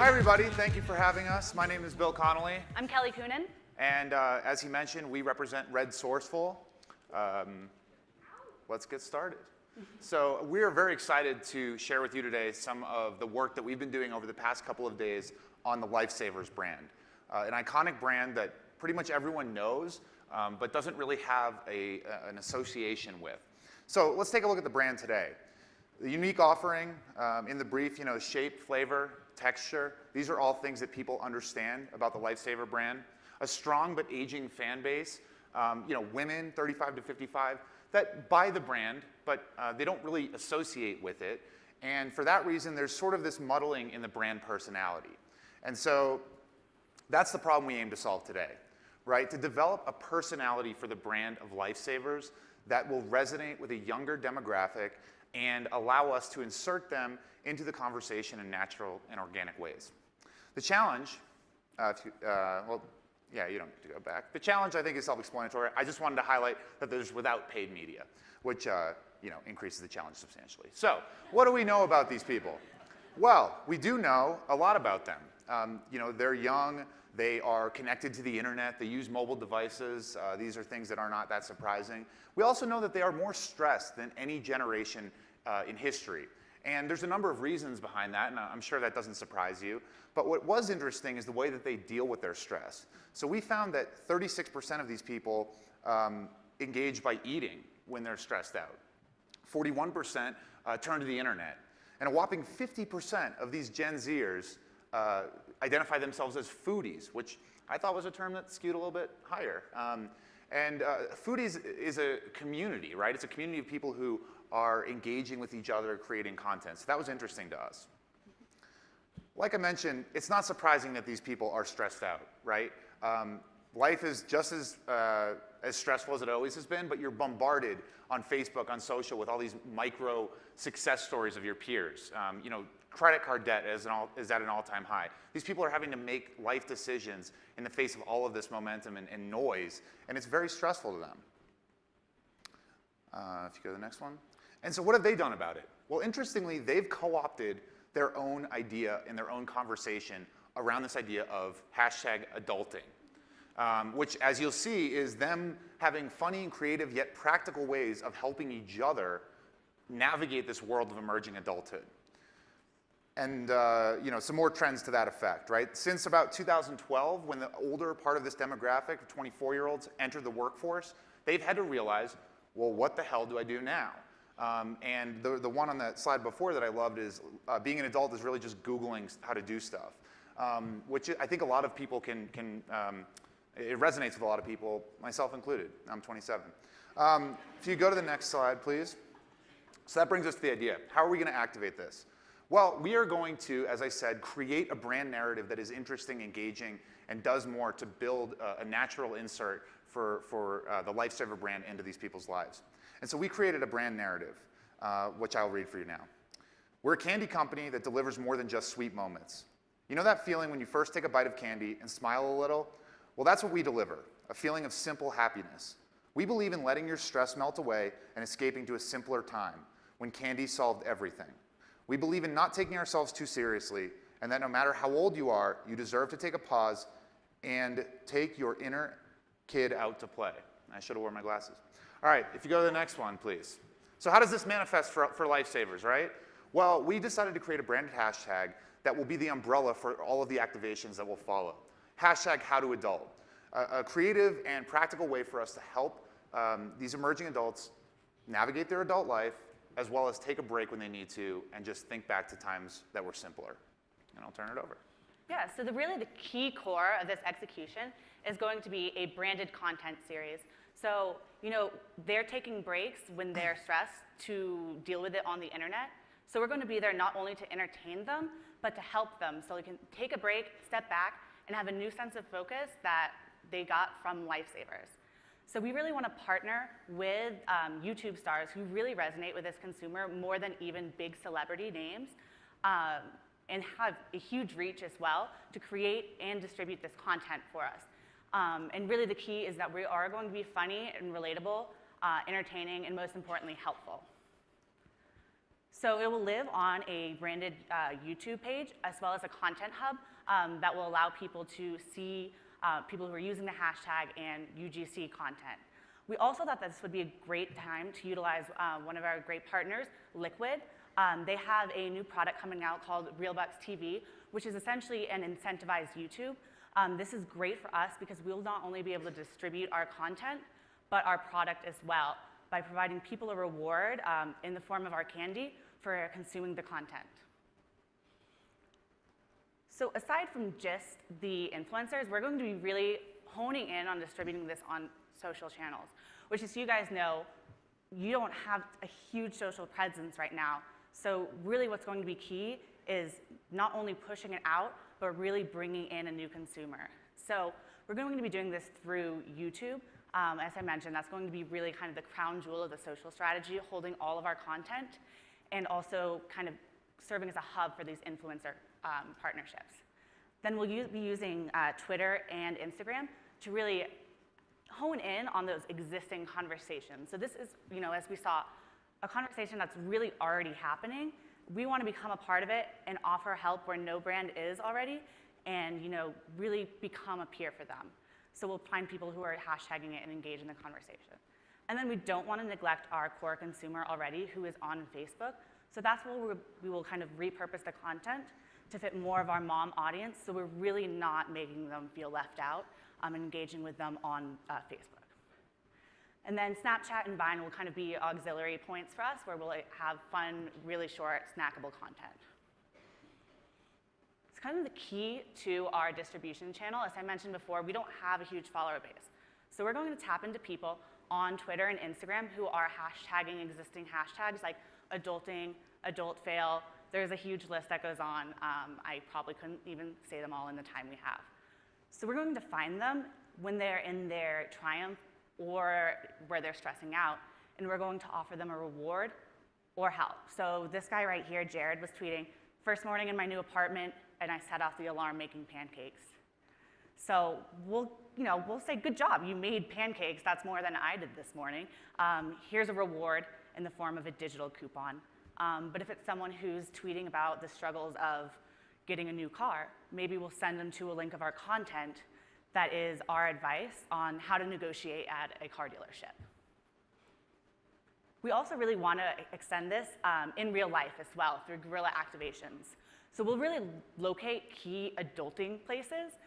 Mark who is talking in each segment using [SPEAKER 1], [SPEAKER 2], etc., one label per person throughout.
[SPEAKER 1] Hi, everybody. Thank you for having us. My name is Bill Connolly.
[SPEAKER 2] I'm Kelly Coonan.
[SPEAKER 1] And as he mentioned, we represent Red Sourceful. Let's get started. So we are very excited to share with you today some of the work that we've been doing over the past couple of days on the Lifesavers brand, an iconic brand that pretty much everyone knows, but doesn't really have an association with. So let's take a look at the brand today. The unique offering in the brief, shape, flavor, texture, these are all things that people understand about the Lifesaver brand. A strong but aging fan base, women 35 to 55 that buy the brand, but they don't really associate with it. And for that reason, there's sort of this muddling in the brand personality. And so that's the problem we aim to solve today, right? To develop a personality for the brand of Lifesavers that will resonate with a younger demographic and allow us to insert them into the conversation in natural and organic ways. The challenge, you don't need to go back. The challenge, I think, is self-explanatory. I just wanted to highlight that there's without paid media, which increases the challenge substantially. So what do we know about these people? Well, we do know a lot about them. They're young. They are connected to the internet. They use mobile devices. These are things that are not that surprising. We also know that they are more stressed than any generation in history. And there's a number of reasons behind that, and I'm sure that doesn't surprise you. But what was interesting is the way that they deal with their stress. So we found that 36% of these people engage by eating when they're stressed out. 41% turn to the internet. And a whopping 50% of these Gen Zers identify themselves as foodies, which I thought was a term that skewed a little bit higher. Foodies is a community, right? It's a community of people who are engaging with each other, creating content. So that was interesting to us. Like I mentioned, it's not surprising that these people are stressed out, right? Life is just as stressful as it always has been, but you're bombarded on Facebook, on social, with all these micro success stories of your peers. Credit card debt is at an all-time high. These people are having to make life decisions in the face of all of this momentum and noise, and it's very stressful to them. If you go to the next one. And so what have they done about it? Well, interestingly, they've co-opted their own idea and their own conversation around this idea of #adulting, which, as you'll see, is them having funny and creative yet practical ways of helping each other navigate this world of emerging adulthood. And some more trends to that effect, right? Since about 2012, when the older part of this demographic, 24-year-olds, entered the workforce, they've had to realize, well, what the hell do I do now? And the one on the slide before that I loved is being an adult is really just Googling how to do stuff, which I think a lot of people it resonates with a lot of people, myself included. I'm 27. If you go to the next slide, please. So that brings us to the idea. How are we going to activate this? Well, we are going to, as I said, create a brand narrative that is interesting, engaging, and does more to build a natural insert for the Lifesaver brand into these people's lives. And so we created a brand narrative, which I'll read for you now. We're a candy company that delivers more than just sweet moments. You know that feeling when you first take a bite of candy and smile a little? Well, that's what we deliver, a feeling of simple happiness. We believe in letting your stress melt away and escaping to a simpler time when candy solved everything. We believe in not taking ourselves too seriously, and that no matter how old you are, you deserve to take a pause and take your inner kid out to play. I should have worn my glasses. All right, if you go to the next one, please. So how does this manifest for Lifesavers, right? Well, we decided to create a branded hashtag that will be the umbrella for all of the activations that will follow. #HowToAdult, a creative and practical way for us to help these emerging adults navigate their adult life, as well as take a break when they need to and just think back to times that were simpler. And I'll turn it over.
[SPEAKER 2] Yeah, so really the key core of this execution is going to be a branded content series. So, they're taking breaks when they're stressed to deal with it on the internet. So we're going to be there not only to entertain them, but to help them so they can take a break, step back, and have a new sense of focus that they got from Lifesavers. So we really want to partner with YouTube stars who really resonate with this consumer more than even big celebrity names, and have a huge reach as well to create and distribute this content for us. And really the key is that we are going to be funny and relatable, entertaining, and most importantly, helpful. So it will live on a branded YouTube page as well as a content hub that will allow people to see people who are using the hashtag and UGC content. We also thought this would be a great time to utilize one of our great partners, Liquid. They have a new product coming out called RealBucks TV, which is essentially an incentivized YouTube. This is great for us because we'll not only be able to distribute our content, but our product as well by providing people a reward in the form of our candy for consuming the content. So aside from just the influencers, we're going to be really honing in on distributing this on social channels, which, as you guys know, you don't have a huge social presence right now. So really what's going to be key is not only pushing it out, but really bringing in a new consumer. So we're going to be doing this through YouTube. As I mentioned, that's going to be really kind of the crown jewel of the social strategy, holding all of our content and also kind of serving as a hub for these influencer partnerships. Then we'll be using Twitter and Instagram to really hone in on those existing conversations. So this is, as we saw, a conversation that's really already happening. We want to become a part of it and offer help where no brand is already and, really become a peer for them. So we'll find people who are hashtagging it and engage in the conversation. And then we don't want to neglect our core consumer already who is on Facebook. So that's where we will kind of repurpose the content to fit more of our mom audience. So we're really not making them feel left out, engaging with them on Facebook. And then Snapchat and Vine will kind of be auxiliary points for us where we'll have fun, really short, snackable content. It's kind of the key to our distribution channel. As I mentioned before, we don't have a huge follower base. So we're going to tap into people on Twitter and Instagram who are hashtagging existing hashtags like adulting, adult fail. There's a huge list that goes on. I probably couldn't even say them all in the time we have. So we're going to find them when they're in their triumph or where they're stressing out, and we're going to offer them a reward or help. So this guy right here, Jared, was tweeting, "First morning in my new apartment, and I set off the alarm making pancakes." So we'll say, "Good job, you made pancakes. That's more than I did this morning. Here's a reward in the form of a digital coupon." But if it's someone who's tweeting about the struggles of getting a new car, maybe we'll send them to a link of our content that is our advice on how to negotiate at a car dealership. We also really want to extend this in real life as well through guerrilla activations. So we'll really locate key adulting places,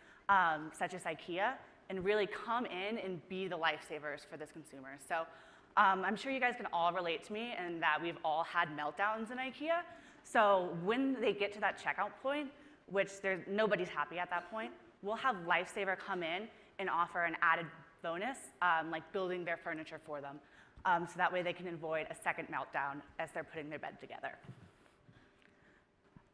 [SPEAKER 2] such as IKEA, and really come in and be the lifesavers for this consumer. So I'm sure you guys can all relate to me in that we've all had meltdowns in IKEA. So when they get to that checkout point, which nobody's happy at that point, we'll have Lifesaver come in and offer an added bonus, like building their furniture for them. So that way they can avoid a second meltdown as they're putting their bed together.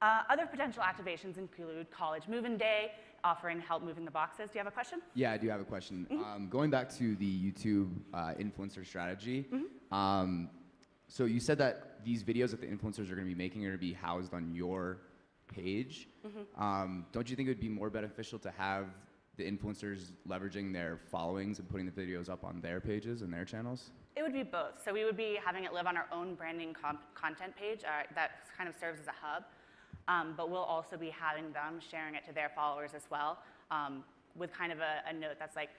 [SPEAKER 2] Other potential activations include College Move-In Day, offering help moving the boxes. Do you have a question?
[SPEAKER 3] Yeah, I do have a question. Going back to the YouTube influencer strategy, so you said that these videos that the influencers are going to be making are going to be housed on your page. Don't you think it would be more beneficial to have the influencers leveraging their followings and putting the videos up on their pages and their channels?
[SPEAKER 2] It would be both. So we would be having it live on our own branding content page that kind of serves as a hub. But we'll also be having them sharing it to their followers as well, with kind of a note that's like,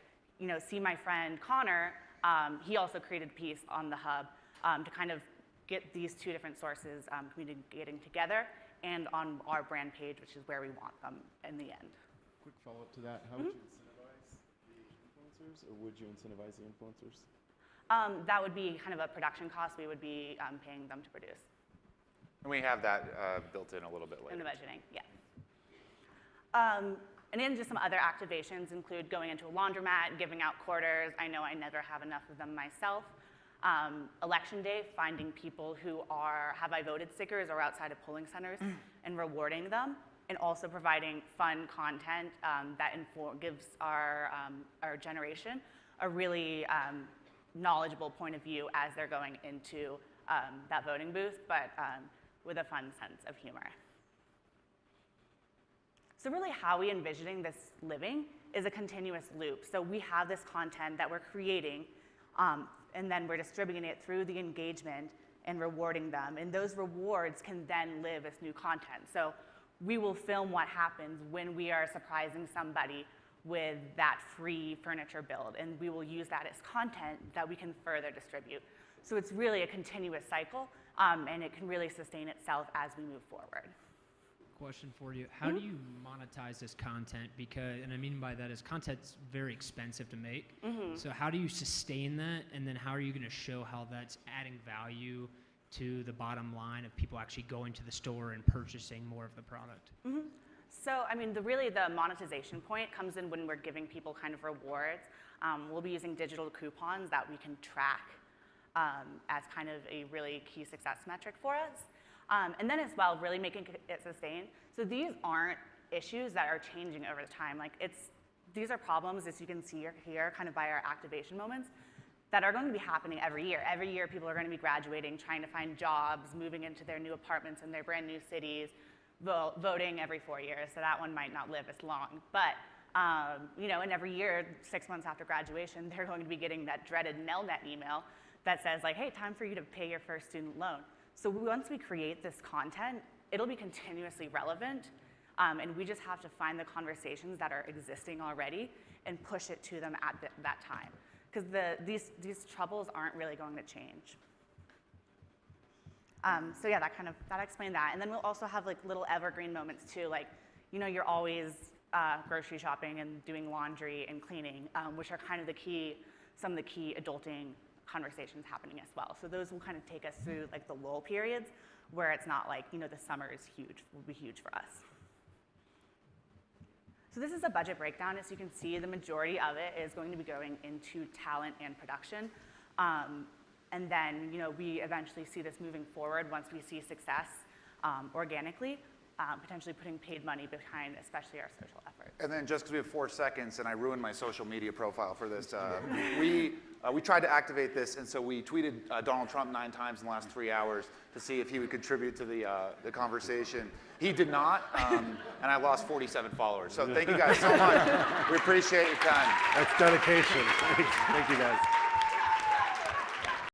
[SPEAKER 2] see my friend Connor, he also created a piece on the hub to kind of get these two different sources communicating together and on our brand page, which is where we want them in the end.
[SPEAKER 4] Quick follow-up to that, how would you incentivize the influencers, or would you incentivize the influencers?
[SPEAKER 2] That would be kind of a production cost we would be paying them to produce.
[SPEAKER 1] And we have that built in a little bit later.
[SPEAKER 2] In the budgeting, yeah. And then just some other activations include going into a laundromat, giving out quarters. I know I never have enough of them myself. Election day, finding people who have I voted stickers or outside of polling centers and rewarding them, and also providing fun content that gives our generation a really knowledgeable point of view as they're going into that voting booth, but with a fun sense of humor. So really how we envisioning this living is a continuous loop. So we have this content that we're creating, and then we're distributing it through the engagement and rewarding them. And those rewards can then live as new content. So we will film what happens when we are surprising somebody with that free furniture build, and we will use that as content that we can further distribute. So it's really a continuous cycle, and it can really sustain itself as we move forward.
[SPEAKER 5] Question for you. How do you monetize this content? Because, and I mean by that is content's very expensive to make. So how do you sustain that? And then how are you going to show how that's adding value to the bottom line of people actually going to the store and purchasing more of the product?
[SPEAKER 2] So, I mean, really the monetization point comes in when we're giving people kind of rewards. We'll be using digital coupons that we can track as kind of a really key success metric for us. And then as well, really making it sustain. So these aren't issues that are changing over the time. Like these are problems, as you can see here, kind of by our activation moments, that are going to be happening every year. Every year, people are going to be graduating, trying to find jobs, moving into their new apartments in their brand new cities, voting every 4 years. So that one might not live as long. But and every year, 6 months after graduation, they're going to be getting that dreaded Nelnet email that says like, hey, time for you to pay your first student loan. So once we create this content, it'll be continuously relevant, and we just have to find the conversations that are existing already and push it to them at that time. Because these troubles aren't really going to change. So yeah, that explained that. And then we'll also have like little evergreen moments too, like, you're always grocery shopping and doing laundry and cleaning, which are kind of some of the key adulting conversations happening as well. So those will kind of take us through like the lull periods where it's not like, the summer is huge, will be huge for us. So this is a budget breakdown. As you can see, the majority of it is going to be going into talent and production. And then, we eventually see this moving forward once we see success organically, potentially putting paid money behind, especially our social efforts.
[SPEAKER 1] And then just because we have 4 seconds and I ruined my social media profile for this, we tried to activate this, and so we tweeted Donald Trump 9 times in the last 3 hours to see if he would contribute to the conversation. He did not, and I lost 47 followers. So thank you guys so much. We appreciate your time.
[SPEAKER 4] That's dedication. Thank you, guys.